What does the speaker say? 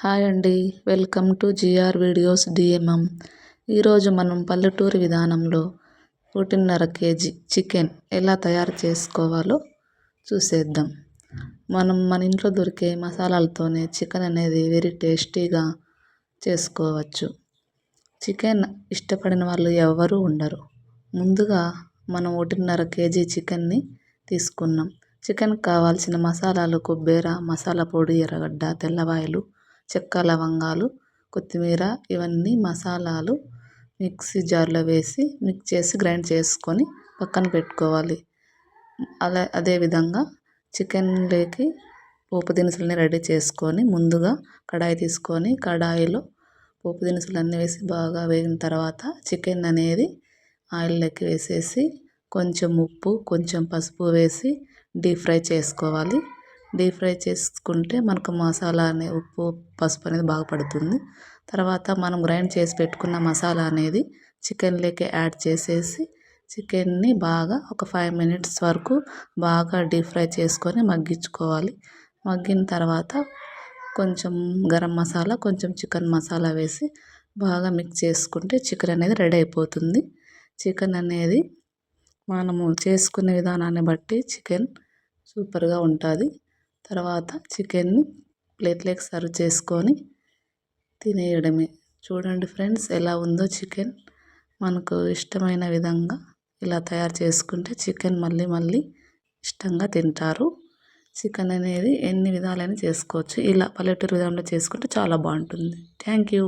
Hi అండి. Welcome to GR videos DMM. ఈరోజు మనం పల్లెటూరి విధానంలో 1.5 కేజీ చికెన్ ఎలా తయారు చేసుకోవాలో చూసేద్దాం. మన ఇంట్లో దొరికే మసాలాలతోనే చికెన్ అనేది వెరీ టేస్టీగా చేసుకోవచ్చు. చికెన్ ఇష్టపడిన వాళ్ళు ఎవరు ఉండరు. ముందుగా మనం 1.5 కేజీ చికెన్ని తీసుకున్నాం. చికెన్కి కావాల్సిన మసాలాలు కొబ్బెర, మసాలా పొడి, ఎర్రగడ్డ, తెల్లవాయలు, చెక్క, లవంగాలు, కొత్తిమీర, ఇవన్నీ మసాలాలు మిక్సీ జార్లో వేసి మిక్స్ చేసి గ్రైండ్ చేసుకొని పక్కన పెట్టుకోవాలి. అదేవిధంగా చికెన్లోకి పోపు దినుసులని రెడీ చేసుకొని ముందుగా కడాయి తీసుకొని కడాయిలో పోపు దినుసులన్నీ వేసి బాగా వేగిన తర్వాత చికెన్ అనేది ఆయిల్లోకి వేసేసి కొంచెం ఉప్పు, కొంచెం పసుపు వేసి డీప్ ఫ్రై చేసుకోవాలి. డీప్ ఫ్రై చేసుకుంటే మనకు మసాలా ఉప్పు, పసుపు అనేది బాగా పడుతుంది. తర్వాత మనం గ్రైండ్ చేసి పెట్టుకున్న మసాలా అనేది చికెన్లోకి యాడ్ చేసేసి చికెన్ని బాగా ఒక 5 మినిట్స్ వరకు బాగా డీప్ ఫ్రై చేసుకొని మగ్గించుకోవాలి. మగ్గిన తర్వాత కొంచెం గరం మసాలా, కొంచెం చికెన్ మసాలా వేసి బాగా మిక్స్ చేసుకుంటే చికెన్ అనేది రెడీ అయిపోతుంది. చికెన్ అనేది మనము చేసుకునే విధానాన్ని బట్టి చికెన్ సూపర్గా ఉంటుంది. తర్వాత చికెన్ని ప్లేట్లోకి సర్వ్ చేసుకొని తినేయడమే. చూడండి ఫ్రెండ్స్ ఎలా ఉందో చికెన్. మనకు ఇష్టమైన విధంగా ఇలా తయారు చేసుకుంటే చికెన్ మళ్ళీ మళ్ళీ ఇష్టంగా తింటారు. చికెన్ అనేది ఎన్ని విధాలైనా చేసుకోవచ్చు. ఇలా పల్లెటూరు విధానంలో చేసుకుంటే చాలా బాగుంటుంది. Thank you.